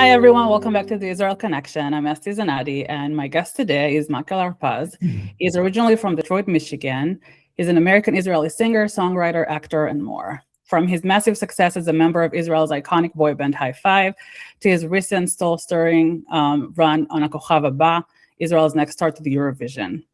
Hi, everyone. Welcome back to the Israel Connection. I'm Esti Zenati, and my guest today is HarPaz. He's originally from Detroit, Michigan. He's an American-Israeli singer, songwriter, actor, and more. From his massive success as a member of Israel's iconic boy band Hi-5 to his recent soul-stirring run on HaKokhav Haba, Israel's next start to the Eurovision.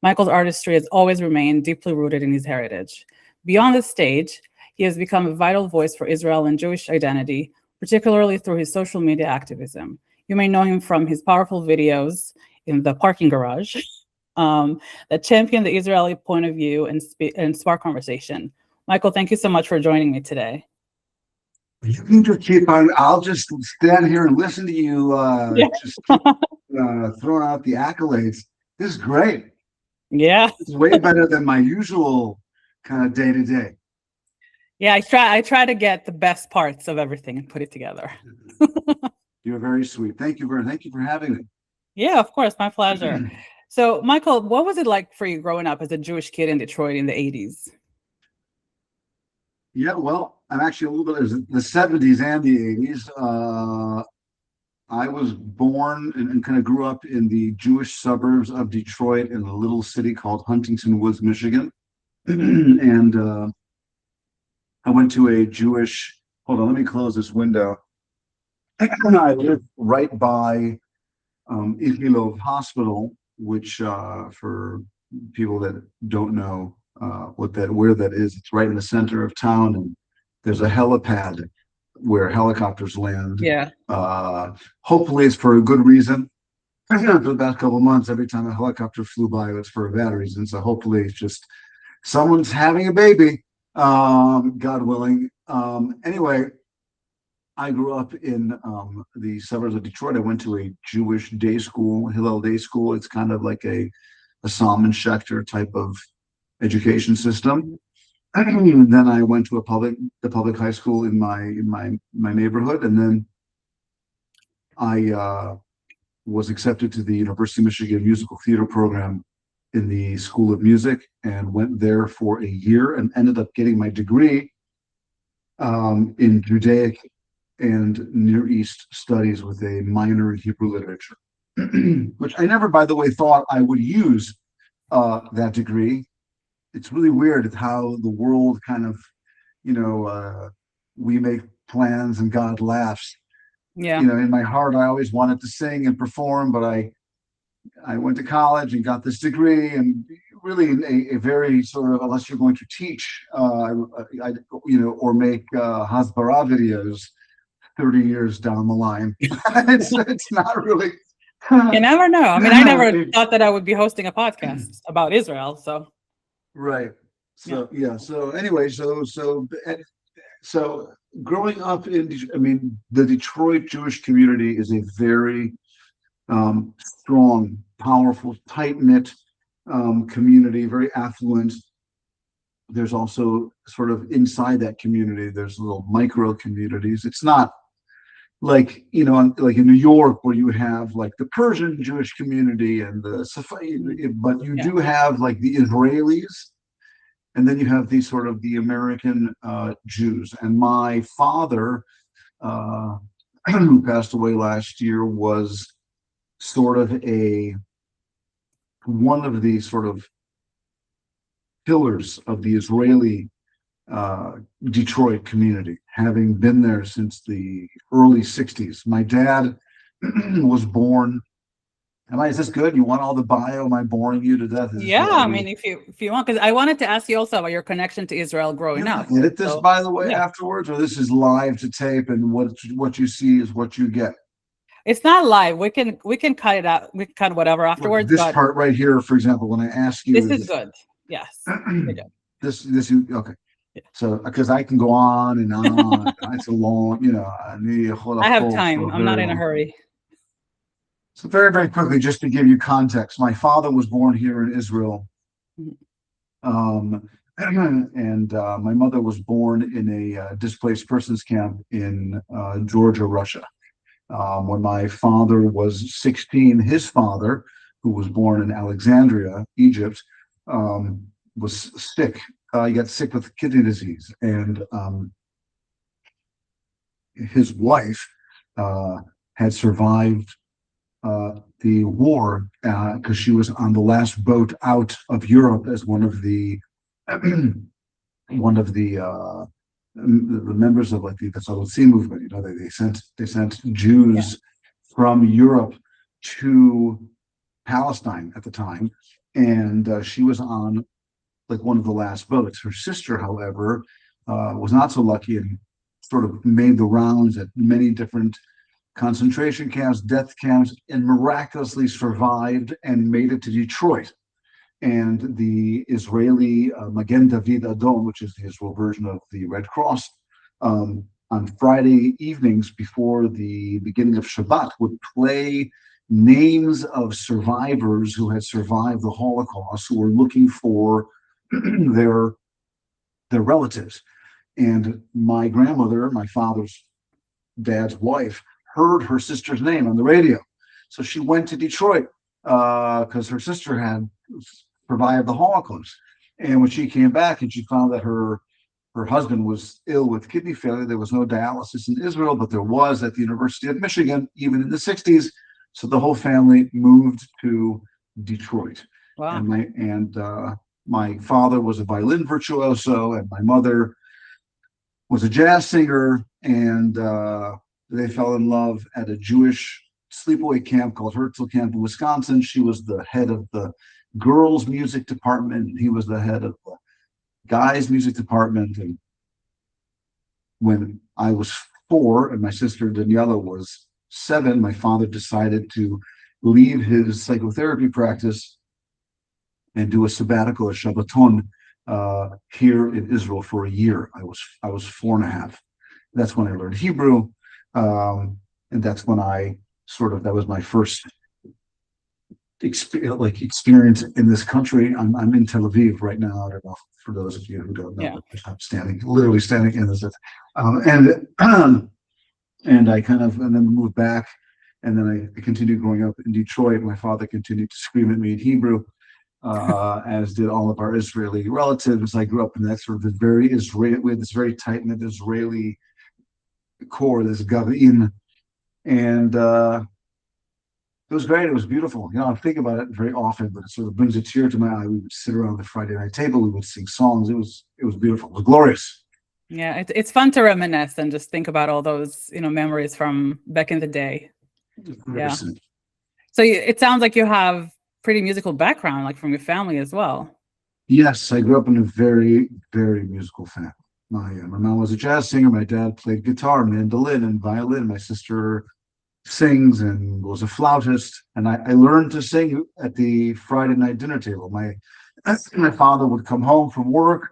Michael's artistry has always remained deeply rooted in his heritage. Beyond the stage, he has become a vital voice for Israel and Jewish identity, particularly through his social media activism. You may know him from his powerful videos in the parking garage that champion the Israeli point of view and spark conversation. Michael, thank you so much for joining me today. You can just keep on. I'll just stand here and listen to you just keep, throwing out the accolades. This is great. Yeah. It's way better than my usual kind of day-to-day. Yeah, I try to get the best parts of everything and put it together. You're very sweet. Thank you for having me. Yeah, of course, my pleasure. So, Michael, what was it like for you growing up as a Jewish kid in Detroit in the 80s? Yeah, well, I'm actually a little bit of the 70s and the 80s. I was born and kind of grew up in the Jewish suburbs of Detroit in a little city called Huntington Woods, Michigan. And I went to a Jewish, hold on, let me close this window. I lived right by Ichilov Hospital, which for people that don't know where that is, it's right in the center of town, and there's a helipad where helicopters land. Yeah. Hopefully it's for a good reason. For the past couple of months, every time a helicopter flew by, it was for a bad reason. So hopefully it's just someone's having a baby. God willing. Anyway, I grew up in the suburbs of Detroit. I went to a Jewish day school, Hillel Day School. It's kind of like a Salman Schechter type of education system. Then I went to the public high school in my neighborhood, and then I was accepted to the University of Michigan musical theater program in the School of Music, and went there for a year and ended up getting my degree in Judaic and Near East studies with a minor in Hebrew literature, which I never, by the way, thought I would use that degree. It's really weird how the world kind of, we make plans and God laughs. Yeah. In my heart, I always wanted to sing and perform, but I went to college and got this degree, and really a very sort of, unless you're going to teach, or make hasbara videos 30 years down the line, it's not really. You never know. I mean, I never thought that I would be hosting a podcast about Israel. So. Right. So yeah. So anyway, so growing up the Detroit Jewish community is a very strong, powerful, tight-knit community, very affluent. There's also sort of inside that community, there's little micro communities. It's not like, like in New York where you have like the Persian Jewish community and but you do have like the Israelis, and then you have these sort of the American Jews. And my father, who passed away last year, was sort of one of the sort of pillars of the Israeli Detroit community, having been there since the early 60s. My dad was born. Is this good? You want all the bio? Am I boring you to death? Yeah, I mean, if you want, because I wanted to ask you also about your connection to Israel growing up. Edit this, by the way, afterwards, or this is live to tape, and what you see is what you get. It's not live. We can cut it out. We can cut whatever afterwards. This part right here, for example, when I ask you, this is good. Yes. This okay. Yeah. So because I can go on and on. It's a long, I have time. I'm not in a hurry. So very, very quickly, just to give you context, my father was born here in Israel. And my mother was born in a displaced persons camp in Georgia, Russia. When my father was 16, his father, who was born in Alexandria, Egypt, was sick. He got sick with kidney disease, and his wife had survived the war because she was on the last boat out of Europe as one of the one of the members of like the Advocacy movement. You know, they sent Jews from Europe to Palestine at the time, and she was on like one of the last boats. Her sister, however, was not so lucky and sort of made the rounds at many different concentration camps, death camps, and miraculously survived and made it to Detroit. And the Israeli Magen David Adom, which is the Israel version of the Red Cross, on Friday evenings before the beginning of Shabbat would play names of survivors who had survived the Holocaust, who were looking for their relatives. And my grandmother, my father's dad's wife, heard her sister's name on the radio. So she went to Detroit because her sister had survived the Holocaust. And when she came back and she found that her husband was ill with kidney failure, there was no dialysis in Israel, but there was at the University of Michigan, even in the 60s. So the whole family moved to Detroit. Wow. And my father was a violin virtuoso, and my mother was a jazz singer, and they fell in love at a Jewish sleepaway camp called Herzl Camp in Wisconsin. She was the head of the girls' music department, and he was the head of the guys' music department. And when I was 4 and my sister Daniela was 7, my father decided to leave his psychotherapy practice and do a sabbatical, a Shabbaton, here in Israel for a year. I was 4.5. That's when I learned Hebrew, and that's when that was my first experience in this country. I'm in Tel Aviv right now. I don't know, for those of you who don't know, I'm literally standing in this, and I and then moved back, and then I continued growing up in Detroit. My father continued to scream at me in Hebrew, as did all of our Israeli relatives. I grew up in that sort of this very Israeli, we had this very tight-knit Israeli core, this Gavin, and it was great. It was beautiful. You know, I think about it very often, but it sort of brings a tear to my eye. We would sit around the Friday night table. We would sing songs. It was beautiful. It was glorious. Yeah, it's fun to reminisce and just think about all those, memories from back in the day. 100%. Yeah. So it sounds like you have pretty musical background, like from your family as well. Yes, I grew up in a very, very musical family. My mom was a jazz singer. My dad played guitar, mandolin, and violin. My sister sings and was a flautist. And I learned to sing at the Friday night dinner table. My father would come home from work.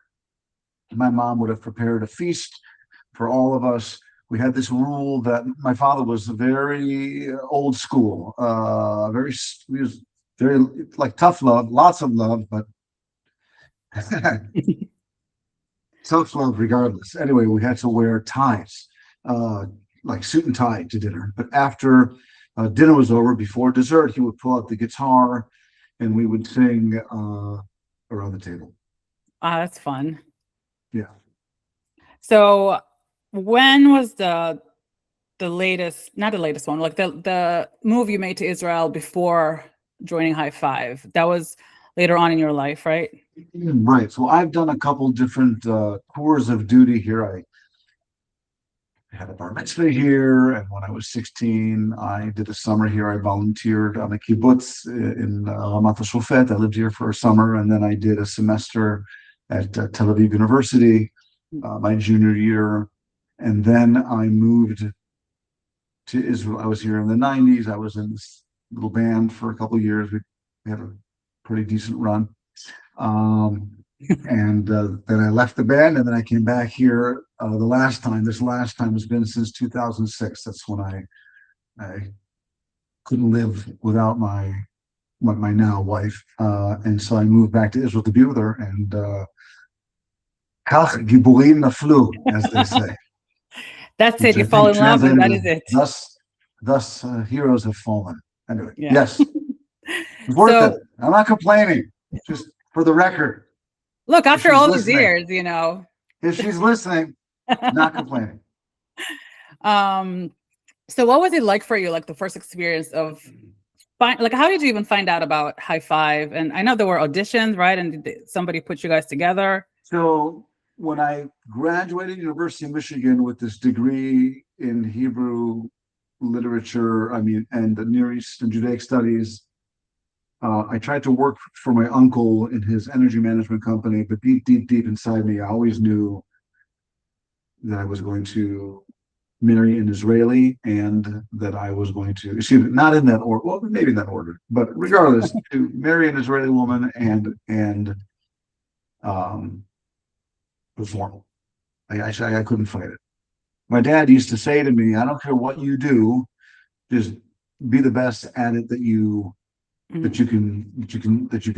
My mom would have prepared a feast for all of us. We had this rule that my father was very old school, he was very like tough love, lots of love, but tough love regardless. Anyway, we had to wear ties, like suit and tie to dinner. But after dinner was over, before dessert, he would pull out the guitar and we would sing around the table. Ah, that's fun. Yeah. So when was the latest, not the latest one, like the move you made to Israel before joining High Five? That was later on in your life, right? Right. So I've done a couple different tours of duty here. I had a bar mitzvah here, and when I was 16, I did a summer here. I volunteered on a kibbutz in Ramat HaShofet. I lived here for a summer, and then I did a semester at Tel Aviv University my junior year, and then I moved to Israel. I was here in the 90s. I was in this little band for a couple of years. We had a pretty decent run. And then I left the band, and then I came back here this last time has been since 2006. That's when I couldn't live without my now wife. And so I moved back to Israel to be with her, and Kach Giburim Naflu, as they say. That's it. You fall in love, and that is it. Thus heroes have fallen. Anyway, yeah. Yes. It's worth it. I'm not complaining. Just for the record. Look, after all these years, If she's listening, not complaining. So what was it like for you, like the first experience of like how did you even find out about HiFive? And I know there were auditions, right? And somebody put you guys together. So when I graduated University of Michigan with this degree in Hebrew literature, and the Near East and Judaic studies, I tried to work for my uncle in his energy management company, but deep, deep, deep inside me, I always knew that I was going to marry an Israeli and that I was going to, excuse me, not in that order, well, maybe in that order, but regardless, to marry an Israeli woman and perform. I couldn't fight it. My dad used to say to me, I don't care what you do, just be the best at it that you can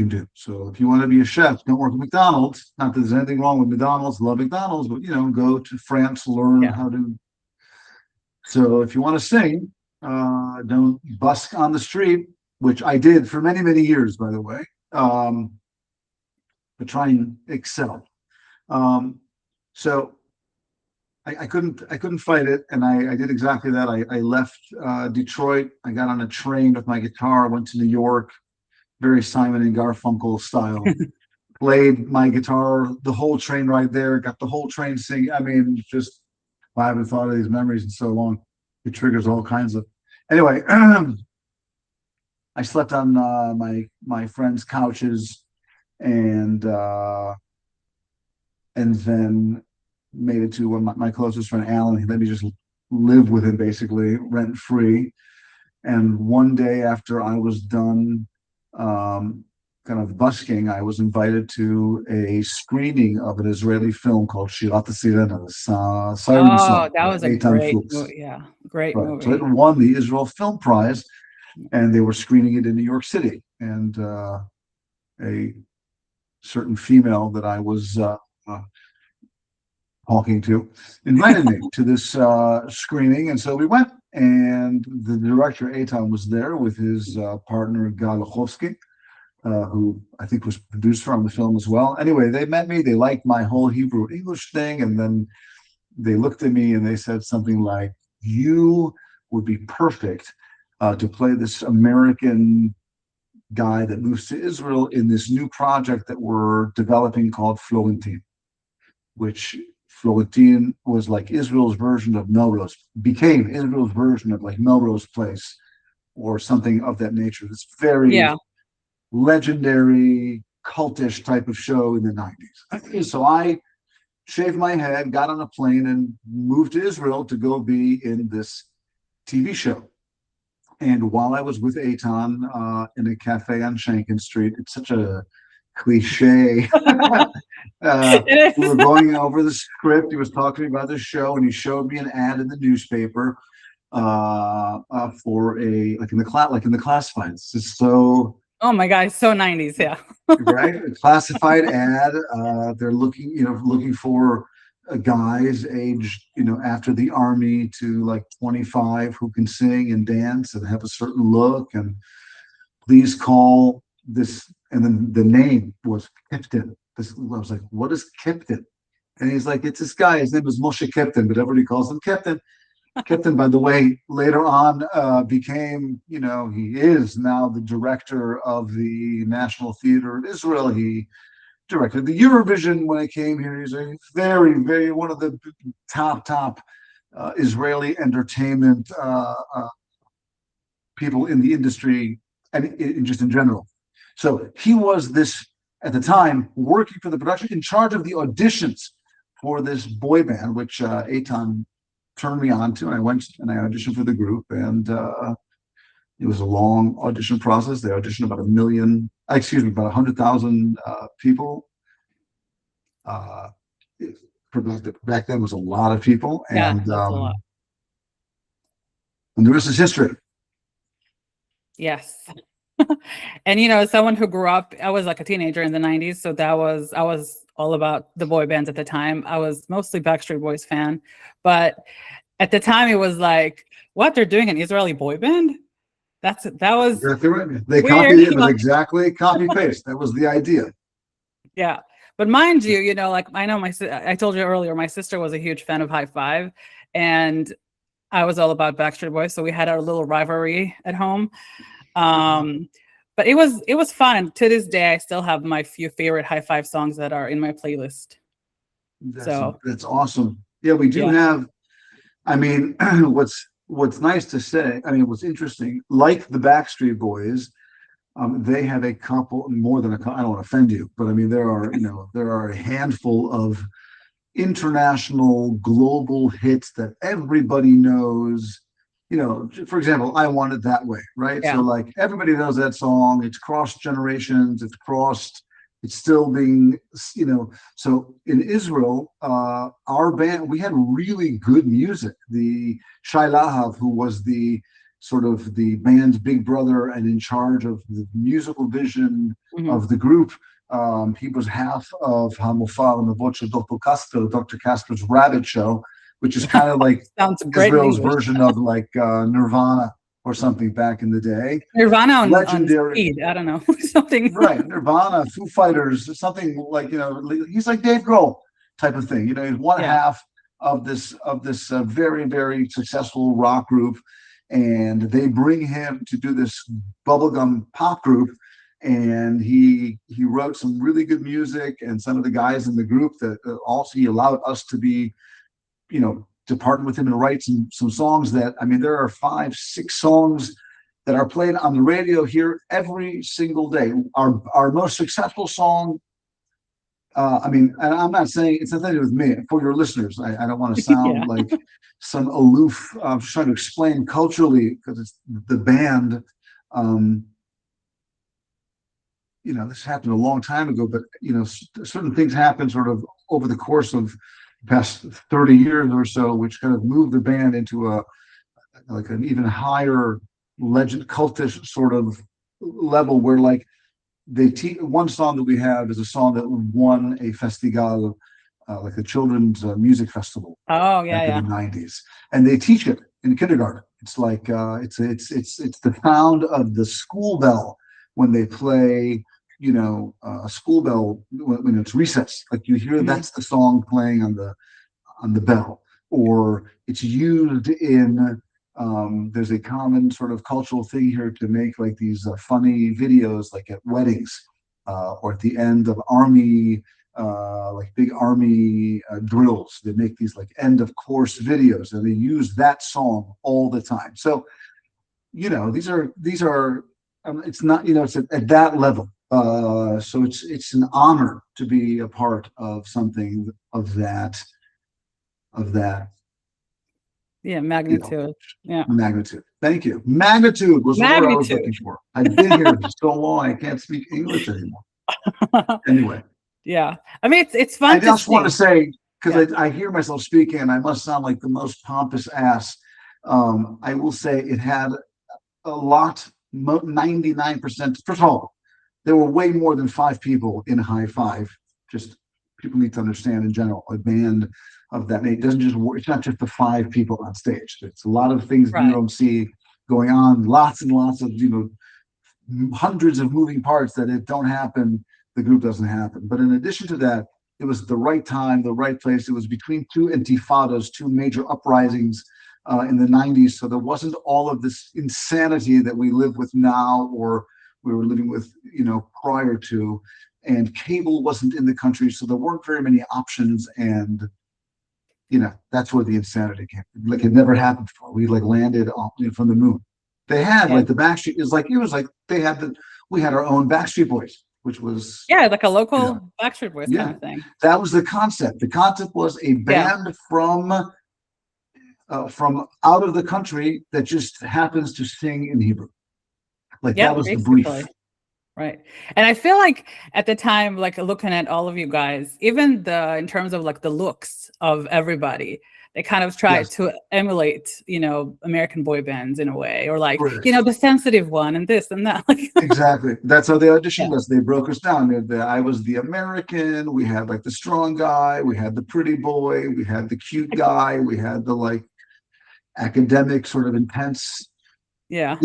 do. So if you want to be a chef, don't work at McDonald's. Not that there's anything wrong with McDonald's, love McDonald's, but go to France, learn how to. So if you want to sing, don't busk on the street, which I did for many, many years, by the way. But try and excel. So I couldn't fight it, and I did exactly that. I left Detroit. I got on a train with my guitar, went to New York, very Simon and Garfunkel style. Played my guitar the whole train ride there. Got the whole train singing. Just I haven't thought of these memories in so long. It triggers all kinds of. Anyway, I slept on my friends' couches, and then made it to my closest friend, Alan. He let me just live with him, basically, rent free. And one day after I was done kind of busking, I was invited to a screening of an Israeli film called Shirat Sirena, Siren Song. That was a great movie. So it won the Israel Film Prize, and they were screening it in New York City. And a certain female that I was talking to invited me to this screening, and so we went, and the director Eitan was there with his partner Gal Lachovsky, who I think was producer on the film as well. Anyway, they met me, they liked my whole Hebrew English thing, and then they looked at me and they said something like, you would be perfect to play this American guy that moves to Israel in this new project that we're developing called Florentine, which Florentine was like Israel's version of Melrose, became Israel's version of like Melrose Place or something of that nature. This very legendary, cultish type of show in the 90s. So I shaved my head, got on a plane, and moved to Israel to go be in this TV show. And while I was with Eitan in a cafe on Shankin Street, it's such a cliche. We were going over the script. He was talking to me about the show, and he showed me an ad in the newspaper for a like in the classifieds. It's so. Oh my God, it's so 90s, yeah. Right, a classified ad. They're looking for guys aged, after the army to like 25 who can sing and dance and have a certain look. And please call this. And then the name was Kipton. I was like, what is Kipton? And he's like, it's this guy. His name is Moshe Kipton, but everybody calls him Kipton. Kipton, by the way, later on became, he is now the director of the National Theater in Israel. He directed the Eurovision when it came here. He's a very, very one of the top Israeli entertainment people in the industry and just in general. So he was this, at the time, working for the production, in charge of the auditions for this boy band, which Eitan turned me on to, and I went and I auditioned for the group, and it was a long audition process. They auditioned about 100,000 people. Back then was a lot of people, and that's a lot. And the rest is history. Yes. And someone who grew up, I was like a teenager in the 90s, so I was all about the boy bands at the time. I was mostly Backstreet Boys fan, but at the time it was like, what, they're doing an Israeli boy band? That was exactly right. They copied it, but exactly copy paste. That was the idea. Yeah, but mind you, like I know I told you earlier, my sister was a huge fan of HiFive, and I was all about Backstreet Boys, so we had our little rivalry at home. But it was fun. And to this day, I still have my few favorite high five songs that are in my playlist. That's awesome. Yeah, we do have. I mean, what's nice to say. I mean, what's interesting, like the Backstreet Boys, they have a couple more than a couple. I don't want to offend you, but I mean, there are a handful of international global hits that everybody knows. For example, I Want It That Way, right? Yeah. So like everybody knows that song. It's crossed generations. It's still being, so in Israel, our band, we had really good music. The Shai Lahav, who was the sort of the band's big brother and in charge of the musical vision of the group, he was half of Hamofar and the Voce Dr. Casper's Rabbit Show, which is kind of like Israel's version of like Nirvana or something back in the day. Nirvana on legendary. Speed, I don't know, something. Right, Nirvana, Foo Fighters, something like he's like Dave Grohl type of thing. He's one half of this very, very successful rock group, and they bring him to do this bubblegum pop group. And he wrote some really good music, and some of the guys in the group that also he allowed us to be, to partner with him and write some songs that, I mean, there are 5-6 songs that are played on the radio here every single day. Our most successful song, I mean, and I'm not saying it's nothing to do with me, for your listeners. I don't want to sound like some aloof. I'm just trying to explain culturally, because it's the band. This happened a long time ago, but certain things happen sort of over the course of the past 30 years or so, which kind of moved the band into an even higher legend cultish sort of level, where like one song that we have is a song that won a festival, like a children's music festival. Oh in the 90s, and they teach it in kindergarten. It's like it's the sound of the school bell when they play, a school bell when it's recess. Like you hear that's the song playing on the bell, or it's used in. There's a common sort of cultural thing here to make like these funny videos, like at weddings or at the end of army, like big army drills. They make these like end of course videos, and they use that song all the time. So, these are. It's not, it's at that level. So it's an honor to be a part of something of that. Yeah, magnitude. Magnitude. Thank you. Magnitude was the word I was looking for. I've been here so long, I can't speak English anymore. Anyway. Yeah. I mean, it's fun. I just want to say, because I hear myself speaking, and I must sound like the most pompous ass. I will say it had a lot, 99%. First of all, there were way more than 5 people in High Five. Just people need to understand in general, a band of that name doesn't just work. It's not just the 5 people on stage. It's a lot of things you don't see going on. Lots and lots of hundreds of moving parts that if don't happen, the group doesn't happen. But in addition to that, it was the right time, the right place. It was between 2 intifadas, 2 major uprisings in the 90s. So there wasn't all of this insanity that we live with now, or we were living with, prior to. And cable wasn't in the country, so there weren't very many options. And that's where the insanity came. Like it never happened before. We like landed from the moon. They had like the Backstreet. We had our own Backstreet Boys, which was like a local Backstreet Boys kind of thing. That was the concept. The concept was a band from out of the country that just happens to sing in Hebrew. Like that was the brief. Right. And I feel like at the time, like looking at all of you guys, even in terms of like the looks of everybody, they kind of tried to emulate, American boy bands in a way, or like, the sensitive one and this and that. Exactly. That's how they auditioned us. They broke us down. I was the American. We had like the strong guy. We had the pretty boy. We had the cute guy. We had the like academic sort of intense. Yeah.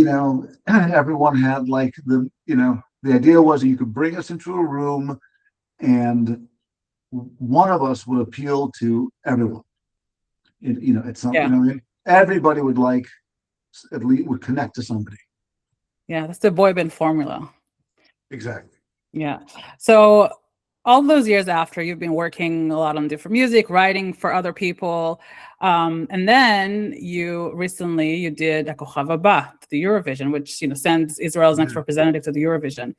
Everyone had like the idea was that you could bring us into a room and one of us would appeal to everyone. It's something, everybody would like, at least would connect to somebody. Yeah, that's the boy band formula. Exactly. Yeah. So all those years after, you've been working a lot on different music, writing for other people. And then you recently did HaKokhav Haba, the Eurovision, which sends Israel's next representative to the Eurovision.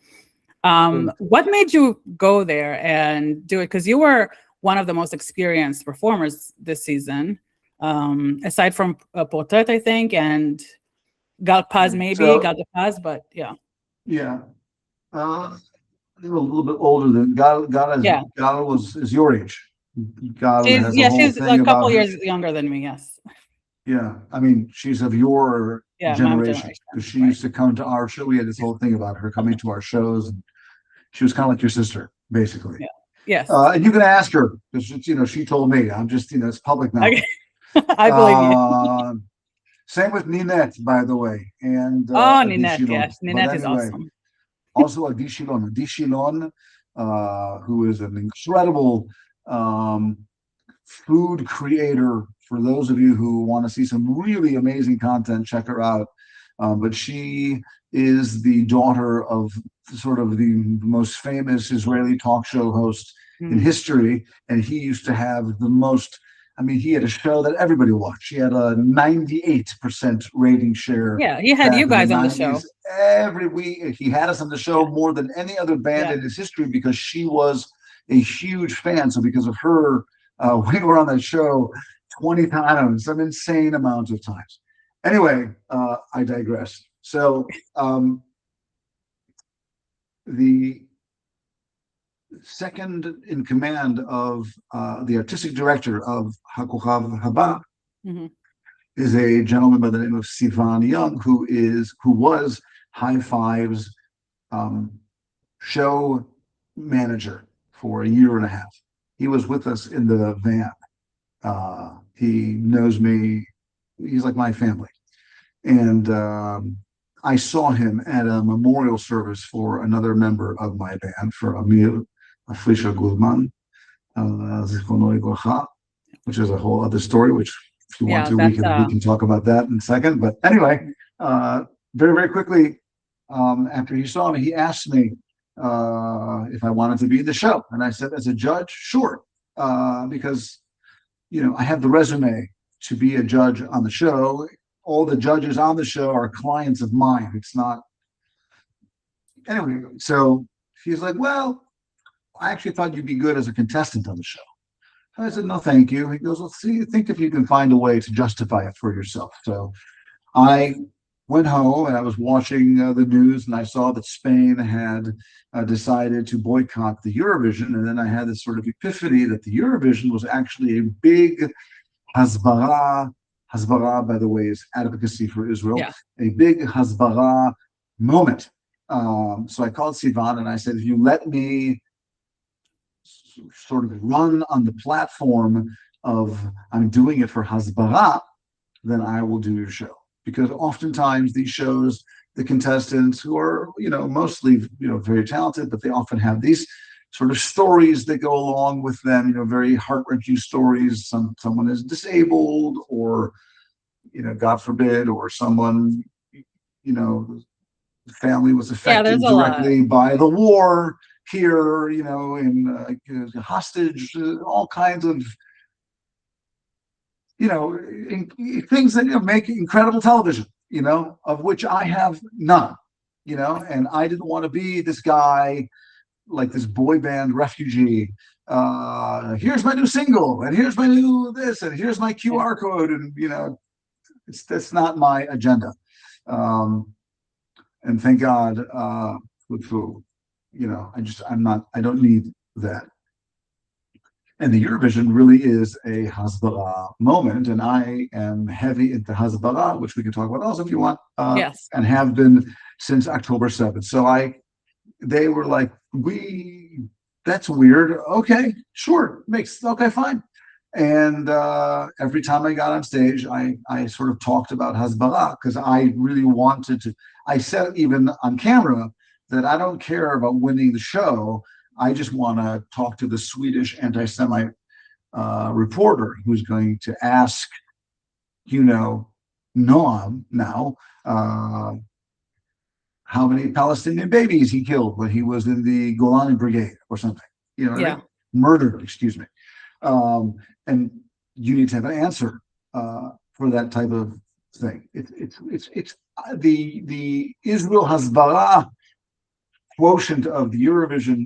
What made you go there and do it? Because you were one of the most experienced performers this season, aside from Portrait, I think, and HarPaz, maybe HarPaz, but yeah. Yeah. They were a little bit older than Gala. Gala is your age. Gala has a whole she's thing a couple about years younger than me. Yes. Yeah, I mean, she's of your generation because she used to come to our show. We had this whole thing about her coming to our shows, and she was kind of like your sister, basically. Yeah. Yes. And you can ask her because she told me. I'm just it's public now. Okay. I believe you. Same with Ninette, by the way, and Ninette, yes, Ninette is awesome. Also, Adi Shilon, who is an incredible food creator. For those of you who want to see some really amazing content, check her out. But she is the daughter of sort of the most famous Israeli talk show host in history, and he used to have the most. I mean, he had a show that everybody watched. He had a 98% rating share. Yeah, he had you guys on the show. Every week, he had us on the show more than any other band in his history because she was a huge fan. So because of her, we were on that show 20 times, some insane amounts of times. Anyway, I digress. So the second in command of the artistic director of HaKokhav Haba is a gentleman by the name of Sivan Young, who was High Five's show manager for a year and a half. He was with us in the van. He knows me. He's like my family. And I saw him at a memorial service for another member of my band, for Amir Frisha Gulman, which is a whole other story, which if you want to, we can talk about that in a second. But anyway, very, very quickly, after he saw me, he asked me if I wanted to be in the show. And I said, as a judge, sure. Because, I have the resume to be a judge on the show. All the judges on the show are clients of mine. It's not. Anyway, so he's like, well, I actually thought you'd be good as a contestant on the show. I said, no, thank you. He goes, well, think if you can find a way to justify it for yourself. So I went home and I was watching the news, and I saw that Spain had decided to boycott the Eurovision. And then I had this sort of epiphany that the Eurovision was actually a big hasbara. Hasbara, by the way, is advocacy for Israel. Yeah. A big hasbara moment. So I called Sivan and I said, if you let me sort of run on the platform of I'm doing it for hasbara, then I will do your show. Because oftentimes these shows, the contestants who are, mostly, very talented, but they often have these sort of stories that go along with them, very heart-wrenching stories. Someone is disabled, or, God forbid, or someone, the family was affected directly by the war here, in hostage, all kinds of, things that make incredible television, of which I have none, and I didn't want to be this guy, like this boy band refugee. Here's my new single, and here's my new this, and here's my QR code, and that's not my agenda. And thank God, with food, I don't need that. And the Eurovision really is a hasbara moment, and I am heavy into hasbara, which we can talk about also if you want. Yes. And have been since October 7th. So they were like, that's weird. Okay, sure, okay, fine. And every time I got on stage, I sort of talked about hasbara because I really wanted to. I said even on camera that I don't care about winning the show. I just want to talk to the Swedish anti-Semite reporter who's going to ask Noam now, how many Palestinian babies he killed when he was in the Golani Brigade or something. You know what I mean? Murdered, excuse me. And you need to have an answer for that type of thing. It's the Israel hasbara quotient of the Eurovision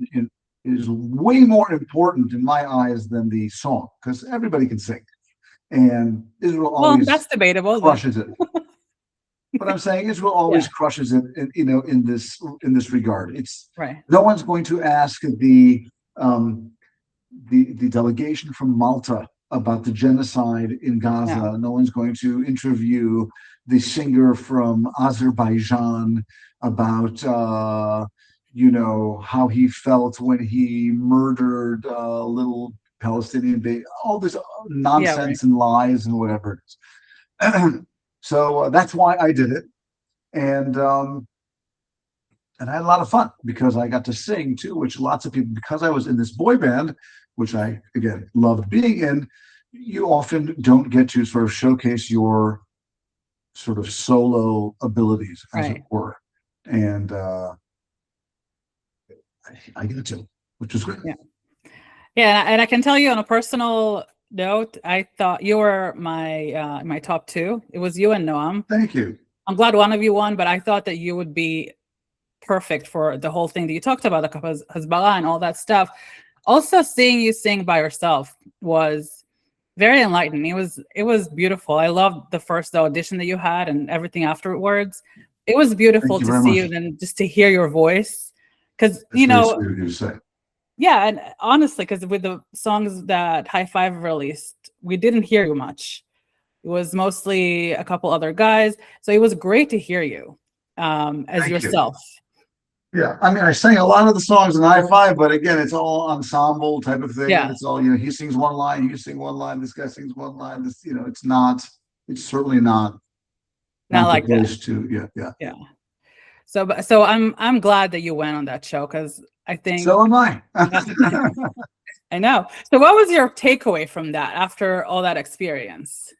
is way more important in my eyes than the song, because everybody can sing, and Israel always that's debatable, crushes it. But I'm saying Israel always crushes it, in this regard. It's right. No one's going to ask the delegation from Malta about the genocide in Gaza. No one's going to interview the singer from Azerbaijan about how he felt when he murdered little Palestinian baby. All this nonsense and lies and whatever it is. So that's why I did it, and I had a lot of fun because I got to sing too, which lots of people, because I was in this boy band, which I again loved being in. You often don't get to sort of showcase your sort of solo abilities, as it were, and I got to, which was great. Yeah, and I can tell you on a personal note, I thought you were my top two. It was you and Noam. Thank you. I'm glad one of you won, but I thought that you would be perfect for the whole thing that you talked about, the hasbara and all that stuff. Also, seeing you sing by yourself was very enlightening. It was beautiful. I loved the first audition that you had and everything afterwards. It was beautiful to see you and just to hear your voice, because yeah, and honestly, because with the songs that High Five released, we didn't hear you much. It was mostly a couple other guys, so it was great to hear you as yourself. Yeah, I mean, I sang a lot of the songs in High Five, but again, it's all ensemble type of thing. Yeah, it's all he sings one line, you sing one line, this guy sings one line. This, it's certainly not like that. Yeah. So I'm glad that you went on that show, because I think so am I. I know. So what was your takeaway from that after all that experience?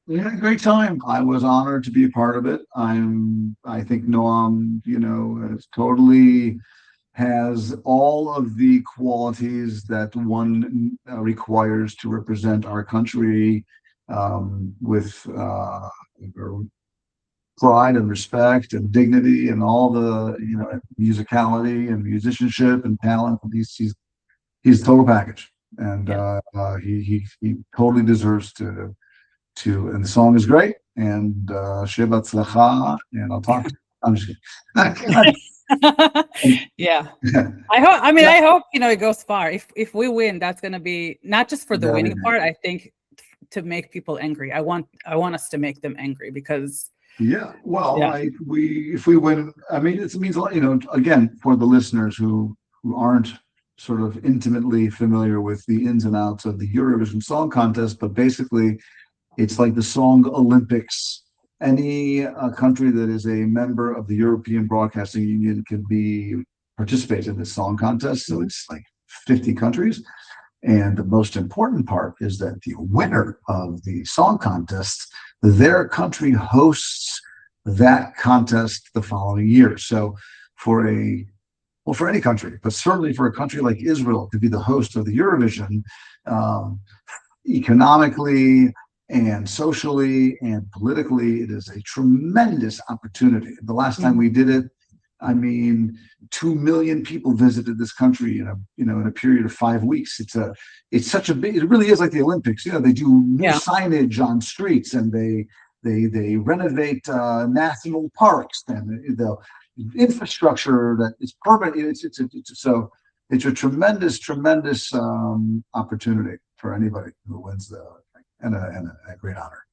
We had a great time. I was honored to be a part of it. I think Noam, totally has all of the qualities that one requires to represent our country with pride and respect and dignity and all the musicality and musicianship and talent. He's the total package, and he totally deserves to. And the song is great, and Sheba Tzlacha, and I'll talk to you. I'm just kidding. Yeah. I hope it goes far. If we win, that's gonna be not just for the winning part. I think to make people angry. I want us to make them angry, because if we win, I mean, it means a lot. Again, for the listeners who aren't sort of intimately familiar with the ins and outs of the Eurovision Song Contest, but basically, it's like the Song Olympics. Any country that is a member of the European Broadcasting Union can participate in this song contest. So it's like 50 countries. And the most important part is that the winner of the song contest, their country hosts that contest the following year. So for any country, but certainly for a country like Israel to be the host of the Eurovision, economically and socially and politically, it is a tremendous opportunity. The last time we did it, I mean, 2 million people visited this country in a period of 5 weeks. It's such a big. It really is like the Olympics. They do new signage on streets, and they renovate national parks, and the infrastructure that is permanent. It's a tremendous opportunity for anybody who wins and a great honor.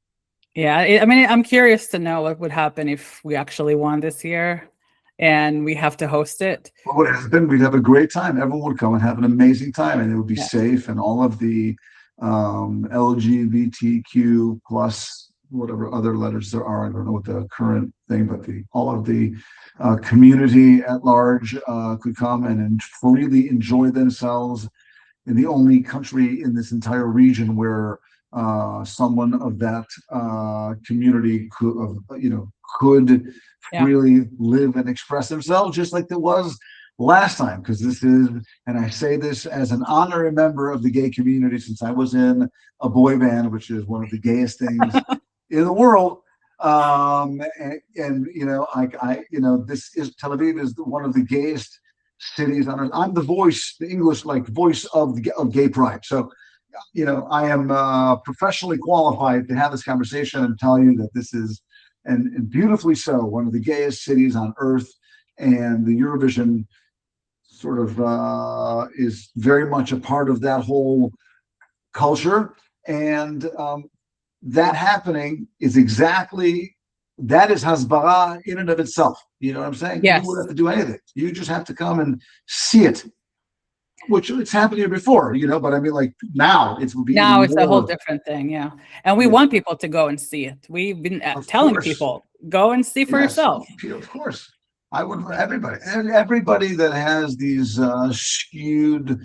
Yeah, I'm curious to know what would happen if we actually won this year and we have to host it. What would happen? We'd have a great time. Everyone would come and have an amazing time, and it would be safe, and all of the LGBTQ plus whatever other letters there are. I don't know what the current thing, but all of the community at large could come and freely enjoy themselves in the only country in this entire region where someone of that community could Yeah. freely live and express themselves, just like there was last time. Because this is, and I say this as an honorary member of the gay community, since I was in a boy band, which is one of the gayest things in the world. And this is Tel Aviv is one of the gayest cities on earth. I'm the voice, the English voice of gay pride. So, I am professionally qualified to have this conversation and tell you that this is, and beautifully so, one of the gayest cities on earth. And the Eurovision sort of is very much a part of that whole culture. And that happening is that is hasbara in and of itself. You know what I'm saying? Yes. You wouldn't have to do anything. You just have to come and see it, which it's happened here before, but I mean, like now it's a whole different thing. Yeah. And we want people to go and see it. We've been telling people, go and see for yourself. Of course. I would, everybody that has these skewed,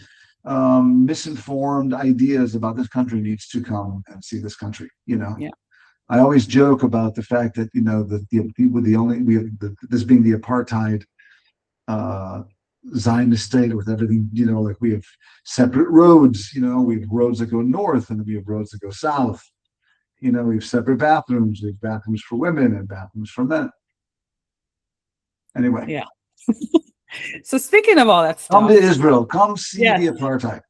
misinformed ideas about this country needs to come and see this country. Yeah. I always joke about the fact that this being the apartheid Zionist state with everything, like we have separate roads. We have roads that go north and we have roads that go south. We have separate bathrooms. We have bathrooms for women and bathrooms for men. Anyway. Yeah. So speaking of all that stuff, come to Israel. Come see the apartheid.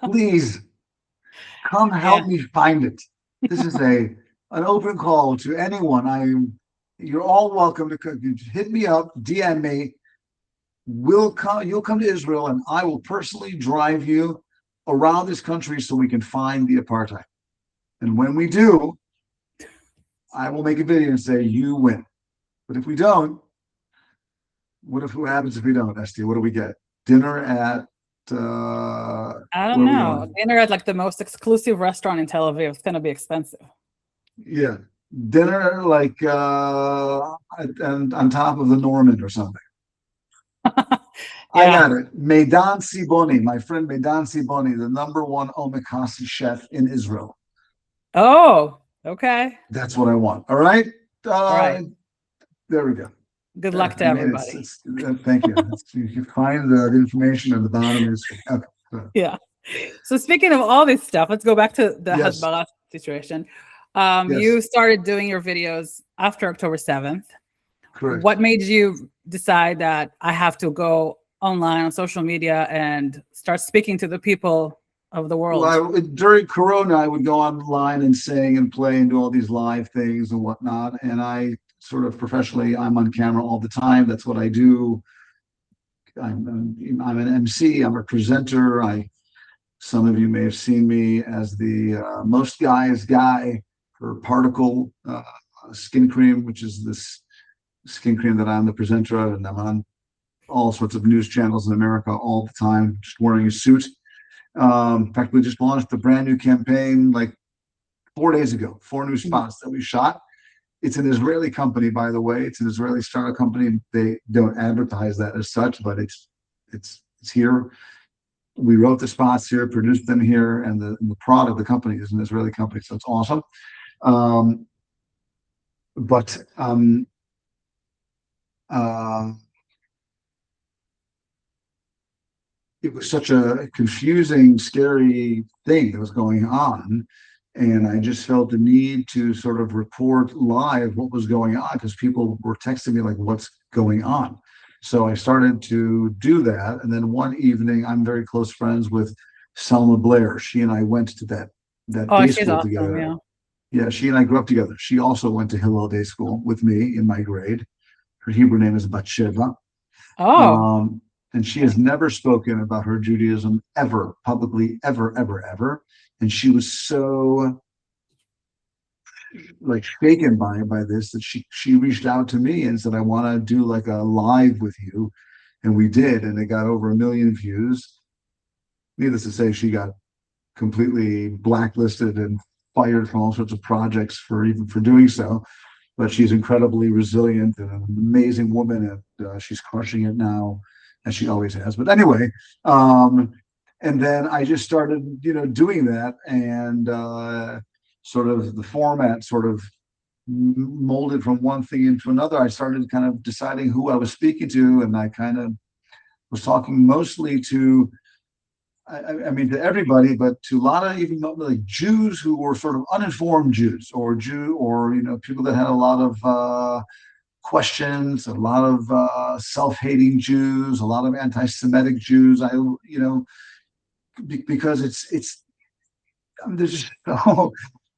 Please come help me find it. This is an open call to anyone. You're all welcome to hit me up, DM me. You'll come to Israel, and I will personally drive you around this country so we can find the apartheid. And when we do, I will make a video and say you win. But if we don't, what happens if we don't, Esti? What do we get? Dinner at I don't know. Dinner at like the most exclusive restaurant in Tel Aviv. It's gonna be expensive. Yeah. Dinner like and on top of the Norman or something. I got it. Meidan Siboni, my friend Meidan Siboni, the #1 omakase chef in Israel. Oh, okay. That's what I want. All right. All right. There we go. Good luck to everybody. Thank you. You can find the information at the bottom of the screen. Okay. Yeah. So speaking of all this stuff, let's go back to the hasbara situation. You started doing your videos after October 7th. Correct. What made you decide that I have to go online on social media and start speaking to the people of the world? Well, during Corona, I would go online and sing and play and do all these live things and whatnot. And I sort of professionally, I'm on camera all the time. That's what I do. I'm an MC. I'm a presenter. Some of you may have seen me as the most guys guy for Particle skin cream, which is this skin cream that I'm the presenter of, and I'm on all sorts of news channels in America all the time, just wearing a suit. In fact, we just launched a brand new campaign like 4 days ago, 4 new spots that we shot. It's an Israeli company, by the way. It's an Israeli startup company. They don't advertise that as such, but it's here. We wrote the spots here, produced them here, and the product, the company is an Israeli company, so it's awesome. It was such a confusing, scary thing that was going on. And I just felt the need to sort of report live what was going on because people were texting me like, what's going on? So I started to do that. And then one evening, I'm very close friends with Selma Blair. She and I went to that day school awesome, together. Yeah, she and I grew up together. She also went to Hillel Day School with me in my grade. Her Hebrew name is Batsheva. Oh. And she has never spoken about her Judaism ever, publicly, ever, ever, ever. And she was so like shaken by this that she reached out to me and said, I want to do like a live with you. And we did, and it got over 1 million views. Needless to say, she got completely blacklisted and fired from all sorts of projects for doing so. But she's incredibly resilient and an amazing woman, and she's crushing it now, as she always has. But anyway, and then I just started, doing that, and sort of the format sort of molded from one thing into another, I started kind of deciding who I was speaking to, and I kind of was talking mostly to, I mean, to everybody, but to a lot of even like Jews who were sort of uninformed Jews, or people that had a lot of questions, a lot of self-hating Jews, a lot of anti-Semitic Jews. Because it's I mean, there's just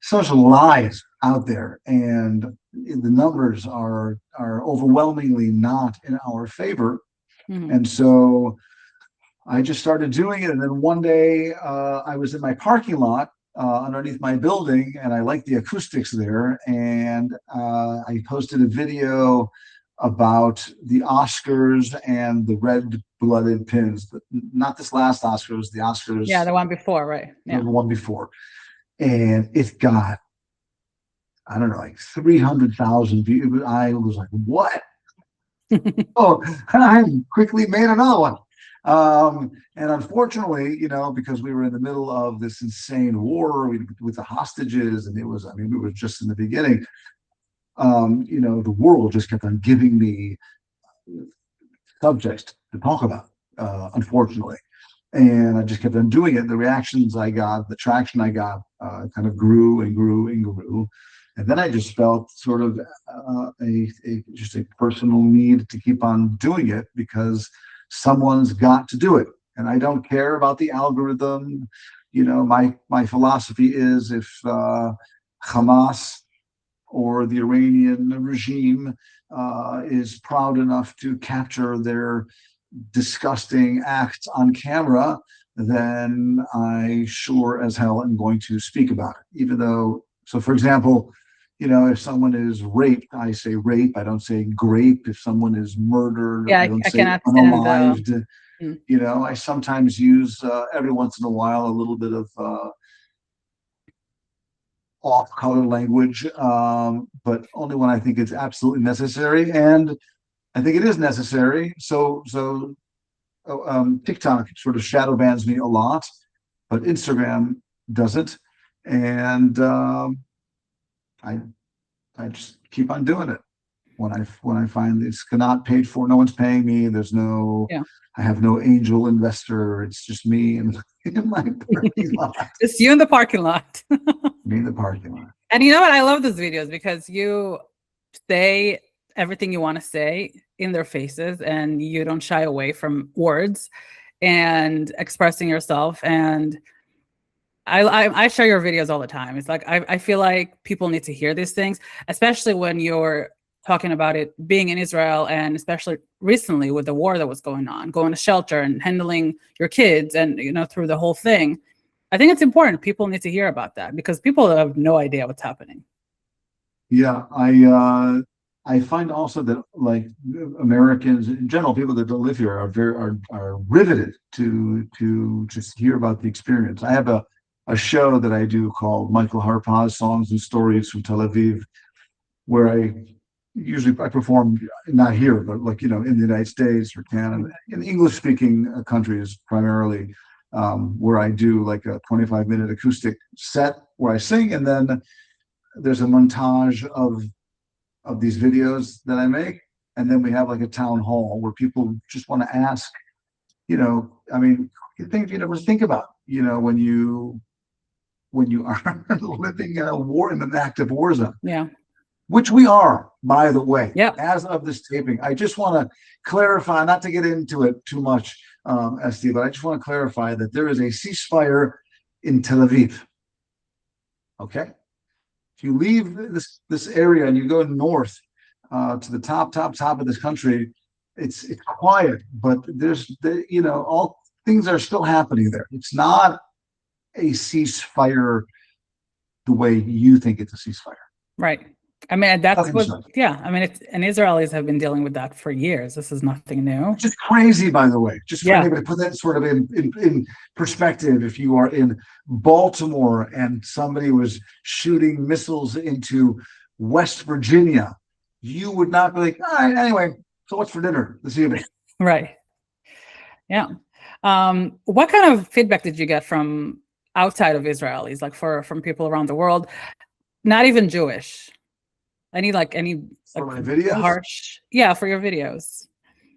such lies out there, and the numbers are overwhelmingly not in our favor. And so I just started doing it. And then one day I was in my parking lot underneath my building, and I liked the acoustics there. And I posted a video about the Oscars and the red-blooded pins. Not this last Oscars, the Oscars. Yeah, the one before, right? Yeah. The one before. And it got, I don't know, like 300,000 views. I was like, what? Oh, I quickly made another one. And unfortunately, because we were in the middle of this insane war with the hostages, and we were just in the beginning, the world just kept on giving me subjects to talk about, unfortunately. And I just kept on doing it. The reactions I got, the traction I got, kind of grew and grew and grew. And then I just felt sort of just a personal need to keep on doing it, because someone's got to do it. And I don't care about the algorithm. My philosophy is, if Hamas or the Iranian regime is proud enough to capture their disgusting acts on camera, then I sure as hell am going to speak about it. Even though, so for example, if someone is raped, I say rape. I don't say grape. If someone is murdered, yeah, I don't I say cannot unalived. I sometimes use every once in a while a little bit of off-color language, but only when I think it's absolutely necessary. And I think it is necessary. So TikTok sort of shadow bans me a lot, but Instagram doesn't. And I just keep on doing it when I find it's not paid for. No one's paying me. I have no angel investor. It's just me in my parking lot. It's you in the parking lot. Me in the parking lot. And you know what? I love those videos because you say everything you want to say in their faces, and you don't shy away from words and expressing yourself. And I share your videos all the time. It's like I feel like people need to hear these things, especially when you're talking about it being in Israel, and especially recently with the war that was going on, going to shelter and handling your kids, and through the whole thing. I think it's important. People need to hear about that, because people have no idea what's happening. Yeah, I find also that, like, Americans in general, people that don't live here are riveted to just hear about the experience. I have a show that I do called Michael HarPaz Songs and Stories from Tel Aviv, where I perform, not here, but like, in the United States or Canada, in English-speaking countries primarily, where I do like a 25-minute acoustic set where I sing, and then there's a montage of these videos that I make, and then we have like a town hall where people just want to ask, things you never think about, when you are living in a war, in an active war zone. Yeah. Which we are, by the way. Yeah. As of this taping, I just want to clarify, not to get into it too much, Esti, but I just want to clarify that there is a ceasefire in Tel Aviv. Okay, if you leave this area and you go north to the top of this country, it's quiet, but all things are still happening there. It's not a ceasefire the way you think it's a ceasefire. Right. I mean, that's Nothing what, so. yeah. I mean, and Israelis have been dealing with that for years. This is nothing new. Just crazy, by the way. Just for Yeah. anybody to put that sort of in perspective. If you are in Baltimore and somebody was shooting missiles into West Virginia, you would not be like, all right, anyway, so what's for dinner this evening? Right. Yeah. What kind of feedback did you get from outside of Israelis, like from people around the world, not even Jewish. Any For like my videos, harsh, yeah, for your videos.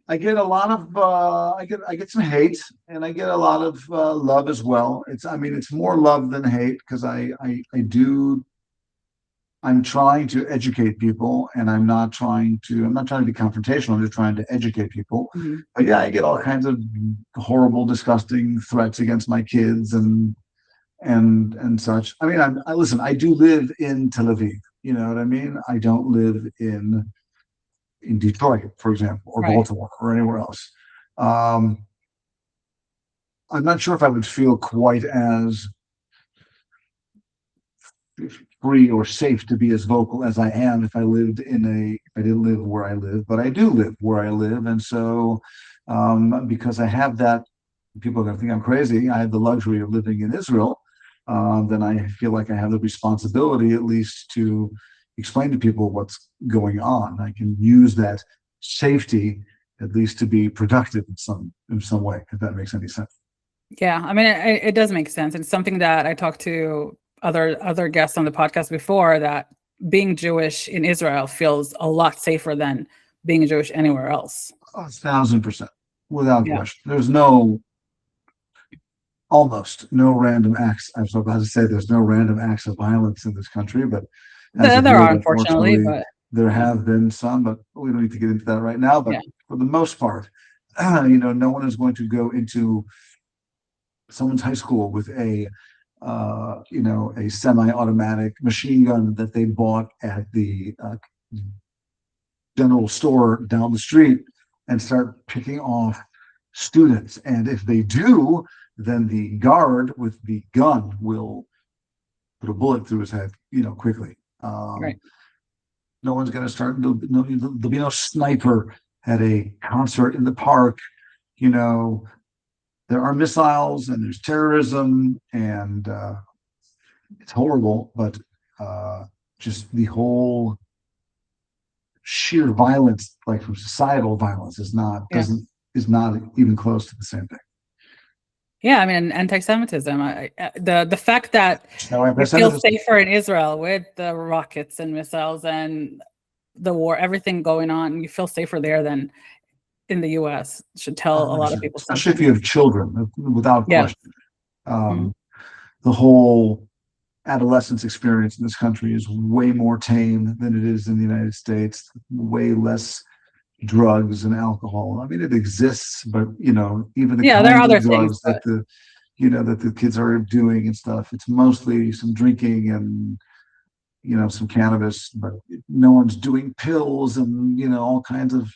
I get a lot of I get some hate, and I get a lot of love as well. I mean, it's more love than hate, because I'm trying to educate people, and I'm not trying to be confrontational. I'm just trying to educate people. Mhm. But yeah, I get all kinds of horrible, disgusting threats against my kids and such. I mean, I listen. I do live in Tel Aviv. You know what I mean? I don't live in Detroit, for example, or Right. Baltimore, or anywhere else. Um, I'm not sure if I would feel quite as free or safe to be as vocal as I am if I didn't live where I live, but I do live where I live. And so, because I have that, people are going to think I'm crazy. I have the luxury of living in Israel. Then I feel like I have the responsibility, at least, to explain to people what's going on. I can use that safety, at least, to be productive in some way, if that makes any sense. Yeah, I mean, it does make sense. It's something that I talked to other guests on the podcast before, that being Jewish in Israel feels a lot safer than being Jewish anywhere else. 1,000%, without Yeah, question. There's almost no random acts. I was about to say there's no random acts of violence in this country, but as of there late, are, unfortunately, unfortunately, but there yeah, have been some, but we don't need to get into that right now. But yeah, for the most part, no one is going to go into someone's high school with a semi-automatic machine gun that they bought at the general store down the street and start picking off students. And if they do, then the guard with the gun will put a bullet through his head, quickly. right. No one's going to start. There'll be no sniper at a concert in the park. You know, there are missiles and there's terrorism, and it's horrible, but just the whole sheer violence, like from societal violence, Yeah. is not even close to the same thing. Yeah, I mean, anti-Semitism. The fact that No you feel anti-Semitism. safer in Israel with the rockets and missiles and the war, everything going on, you feel safer there than in the US should tell a lot of 100%. people Especially if something. you have children, without Yeah. question. Mhm. The whole adolescence experience in this country is way more tame than it is in the United States. Way less drugs and alcohol. I mean, it exists, but even the Yeah, there are kinds of other things, drugs but that the kids are doing and stuff, it's mostly some drinking and some cannabis, but no one's doing pills and all kinds of.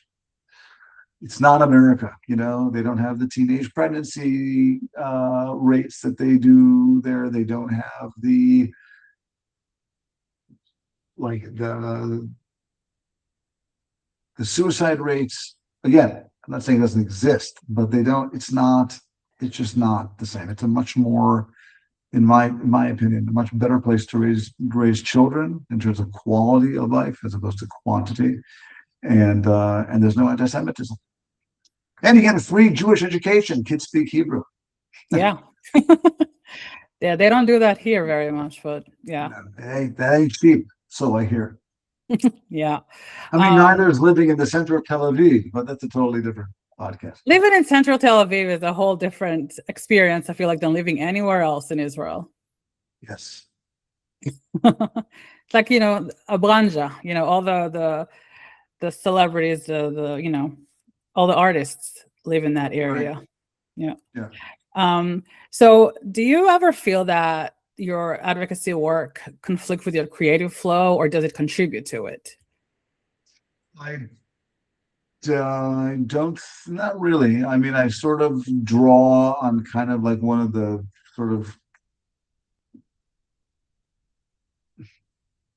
It's not America. They don't have the teenage pregnancy rates that they do there. They don't have the like the suicide rates. Again, I'm not saying it doesn't exist, but they don't. It's just not the same. It's a much more, in my opinion, a much better place to raise children in terms of quality of life as opposed to quantity. And there's no anti-Semitism. And you get a free Jewish education. Kids speak Hebrew. yeah. Yeah, they don't do that here very much, but yeah. That ain't cheap. So I hear. Yeah. I mean, Um, neither is living in the center of Tel Aviv, but that's a totally different podcast. living in central Tel Aviv is a whole different experience, I feel like, than living anywhere else in Israel. Yes. It's like, a Branja, all the celebrities, all the artists live in that Right. area. Yeah. Yeah. So do you ever feel that your advocacy work conflict with your creative flow, or does it contribute to it? I don't, not really. I mean, I sort of draw on kind of like one of the sort of,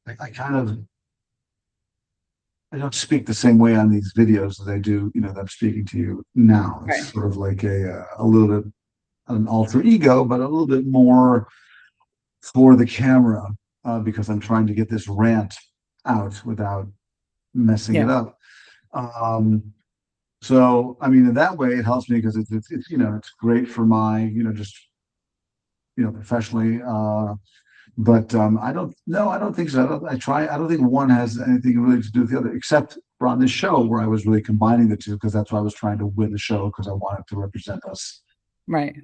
I kind of, I don't speak the same way on these videos as I do, that I'm speaking to you now. Right. It's sort of like a little bit an alter ego, but a little bit more for the camera, because I'm trying to get this rant out without messing Yeah. it up. So, I mean, in that way, it helps me because it's great for my, just professionally. But I don't know. I don't think so. I don't think one has anything really to do with the other, except for on this show where I was really combining the two, because that's why I was trying to win the show, because I wanted to represent us Right.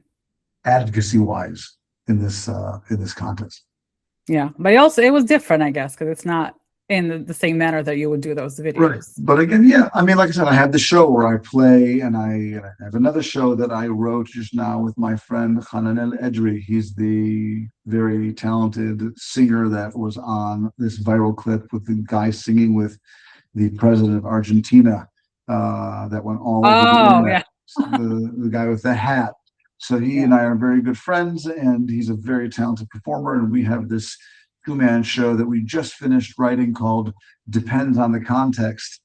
advocacy wise in this contest. Yeah. But also it was different, I guess, because it's not in the same manner that you would do those videos. Right. But again, yeah, I mean, like I said, I have the show where I play, and I have another show that I wrote just now with my friend Hananel Edri. He's the very talented singer that was on this viral clip with the guy singing with the president of Argentina, that went all over the internet. Yeah. The guy with the hat. So he and I are very good friends, and he's a very talented performer, and we have this two-man show that we just finished writing called Depends on the Context,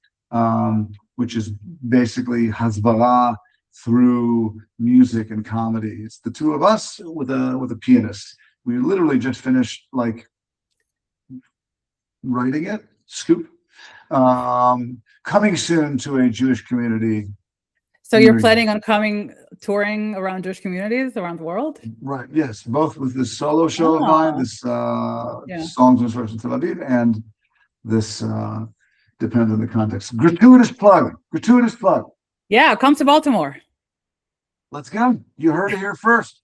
which is basically hasbara through music and comedy. It's the two of us with a pianist. We literally just finished writing it, scoop. Coming soon to a Jewish community. So you're planning on touring around Jewish communities around the world? Right. Yes. Both with this solo show of mine, this Songs and Stories in Tel Aviv, and this Depends on the Context. Gratuitous plug. Yeah, come to Baltimore. Let's go. You heard it here first.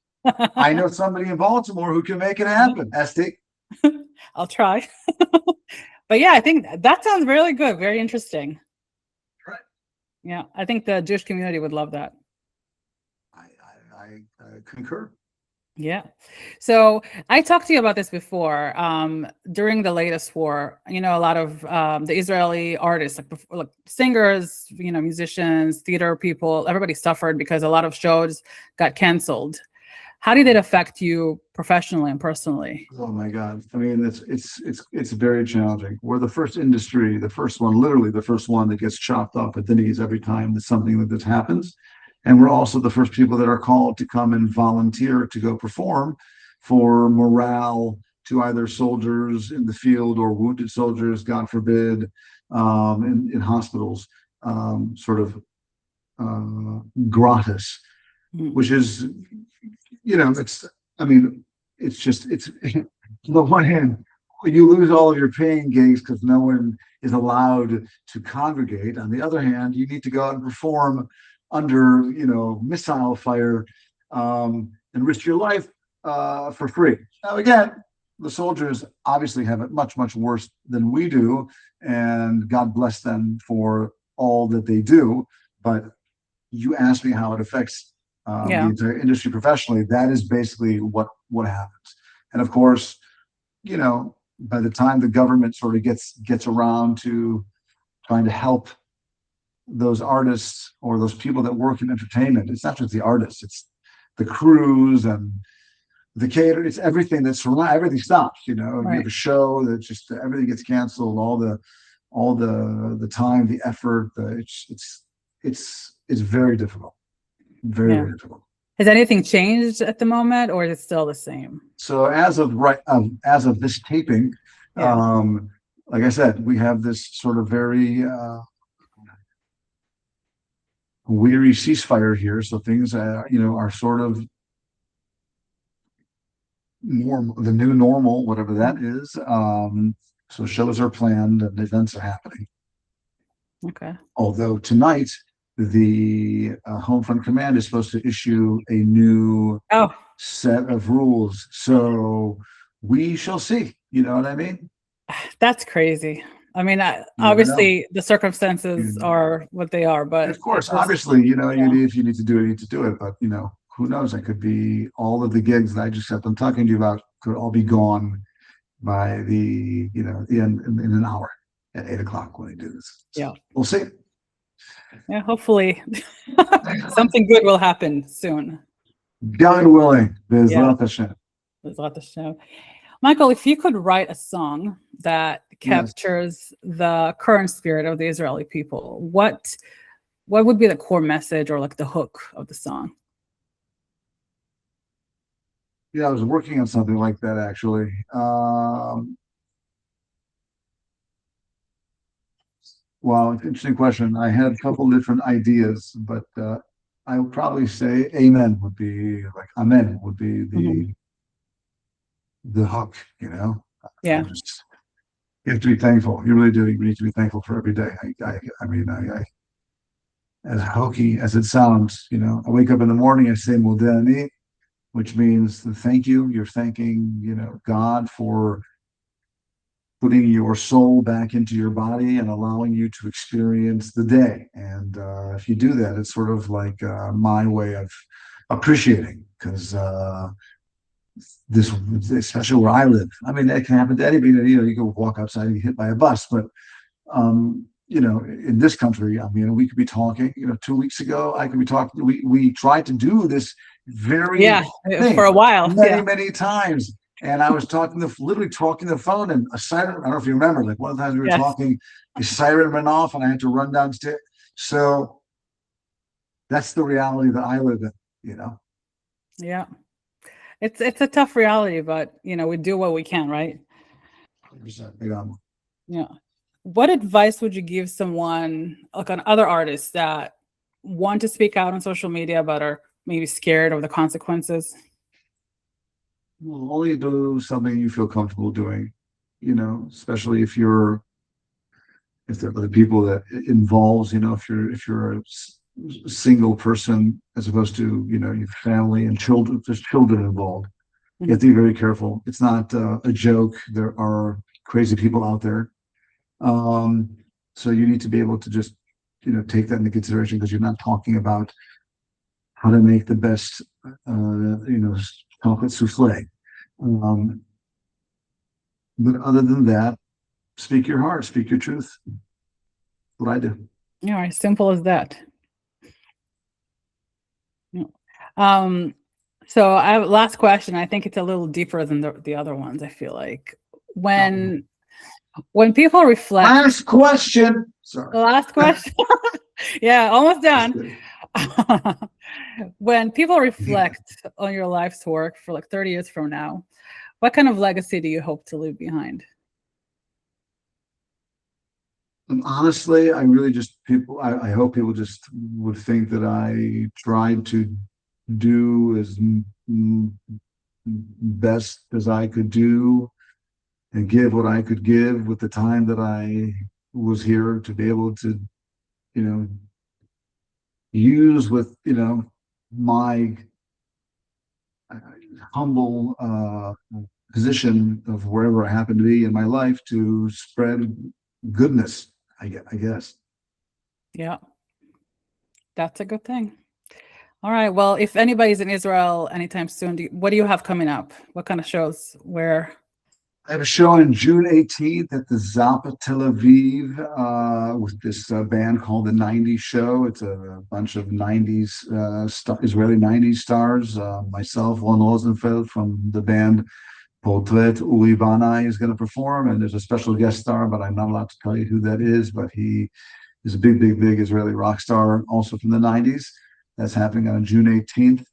I know somebody in Baltimore who can make it happen. Esti. I'll try. But yeah, I think that sounds really good. Very interesting. Right. Yeah, I think the Jewish community would love that. I concur. Yeah. So I talked to you about this before. During the latest war, a lot of the Israeli artists, like singers, musicians, theater people, everybody suffered because a lot of shows got canceled. How did it affect you professionally and personally? Oh my God. I mean, it's very challenging. We're the first industry, literally the first one that gets chopped off at the knees every time that something like this happens. And we're also the first people that are called to come and volunteer to go perform for morale to either soldiers in the field or wounded soldiers, God forbid, in hospitals, gratis, which is, it's on the one hand, you lose all of your paying gigs because no one is allowed to congregate. On the other hand, you need to go out and perform under, missile fire, and risk your life for free. Now, again, the soldiers obviously have it much, much worse than we do, and God bless them for all that they do. But you asked me how it affects the entire industry professionally. That is basically what happens. And of course, by the time the government sort of gets around to trying to help those artists or those people that work in entertainment, it's not just the artists, it's the crews and the cater, it's everything that's everything stops. Right. You have a show that just everything gets canceled, all the time, the effort, it's very difficult. Very difficult. Has anything changed at the moment, or is it still the same? So as of this taping, like I said, we have this sort of very weary ceasefire here. So things, are sort of the new normal, whatever that is. So shows are planned and events are happening. Okay. Although tonight, the Home Front Command is supposed to issue a new set of rules. So we shall see. You know what I mean? That's crazy. I mean, obviously the circumstances are what they are, but of course, obviously, if you need to do it, you need to do it. But who knows? It could be all of the gigs that I just kept on talking to you about could all be gone by the end in an hour at 8 o'clock when they do this. So we'll see. Yeah, hopefully something good will happen soon. God willing. Bezrat Hashem. Bezrat Hashem. Michael, if you could write a song that captures the current spirit of the Israeli people, what would be the core message or like the hook of the song? Yeah, I was working on something like that actually. Well, interesting question. I had a couple different ideas, but I would probably say Amen would be the the hook, you know. Yeah. You have to be thankful. You really do. You need to be thankful for every day. I mean, as hokey as it sounds, you know, I wake up in the morning, I say Modani, which means thank you. You're thanking, you know, God for putting your soul back into your body and allowing you to experience the day. And if you do that, it's sort of like my way of appreciating, because this, especially where I live, I mean, that can happen to anybody. You know, you go walk outside and get hit by a bus, but you know, in this country, I mean, we could be talking, you know, 2 weeks ago, I could be talking, we tried to do this very thing for a while, many times. And I was literally talking the phone, and a siren, I don't know if you remember, like one of the times we were talking, a siren went off and I had to run downstairs. So that's the reality that I live in, you know? Yeah. It's a tough reality, but you know, we do what we can, right? 100%. Yeah. What advice would you give someone, like on other artists that want to speak out on social media but are maybe scared of the consequences? Well, only do something you feel comfortable doing, you know, especially if there are other people that it involves, you know, if you're a single person as opposed to, you know, your family and children, there's children involved. Mm-hmm. You have to be very careful. It's not a joke. There are crazy people out there. So you need to be able to just, you know, take that into consideration, because you're not talking about how to make the best, you know, chocolate souffle. But other than that, speak your heart, speak your truth. That's what I do. All right, simple as that. So I have last question. I think it's a little deeper than the other ones. I feel like when people reflect. Last question. Sorry. The last question. Yeah, almost done. When people reflect on your life's work for like 30 years from now, what kind of legacy do you hope to leave behind? And honestly, I really just I hope people just would think that I tried to do as best as I could do and give what I could give with the time that I was here, to be able to, you know, use with, you know, my humble position of wherever I happen to be in my life to spread goodness, I guess. Yeah. That's a good thing. All right. Well, if anybody's in Israel anytime soon, what do you have coming up? What kind of shows? Where? I have a show on June 18th at the Zappa Tel Aviv with this band called the 90s Show. It's a bunch of 90s Israeli 90s stars. Myself, Ron Rosenfeld from the band Portrait, Uri Banai is going to perform, and there's a special guest star, but I'm not allowed to tell you who that is, but he is a big Israeli rock star, also from the 90s. That's happening on June 18th.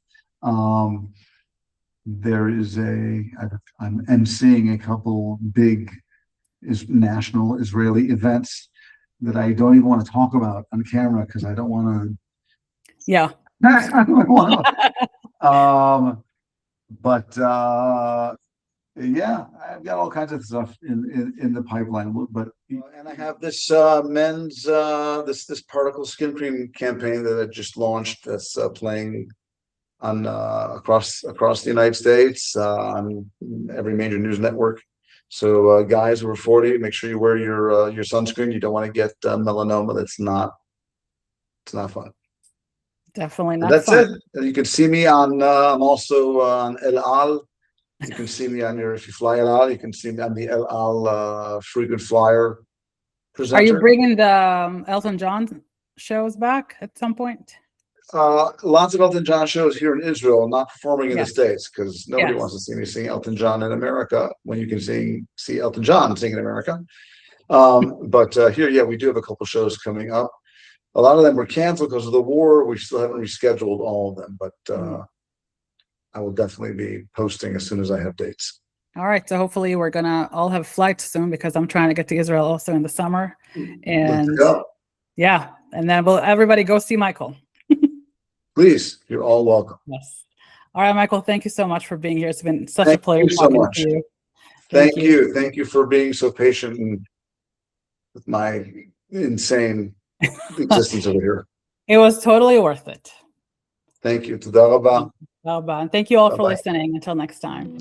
There is I'm emceeing a couple big national Israeli events that I don't even want to talk about on camera, because I don't want to. Yeah. I don't want to. Yeah, I've got all kinds of stuff in the pipeline, but you know, and I have this men's this particle skin cream campaign that I just launched, that's playing on across the United States on every major news network. So guys over 40, make sure you wear your sunscreen. You don't want to get melanoma. It's not fun. Definitely not. That's fun. it. You can see me on. I'm also on El Al. You can see me on if you fly El Al, you can see me on the El Al frequent flyer presenter. Are you bringing the Elton John shows back at some point? Lots of Elton John shows here in Israel, not performing in the States, because nobody wants to see me sing Elton John in America when you can see Elton John sing in America. But here, yeah, we do have a couple shows coming up. A lot of them were canceled because of the war. We still haven't rescheduled all of them, but I will definitely be posting as soon as I have dates. All right. So hopefully we're going to all have flights soon, because I'm trying to get to Israel also in the summer. And yeah, and then will everybody go see Michael? Please, you're all welcome. Yes. All right, Michael, thank you so much for being here. It's been such a Thank pleasure you so talking much. to you. Thank you. Thank you for being so patient and with my insane existence over here. It was totally worth it. Thank you. Toda rabba. And thank you all for Bye-bye. listening. Until next time.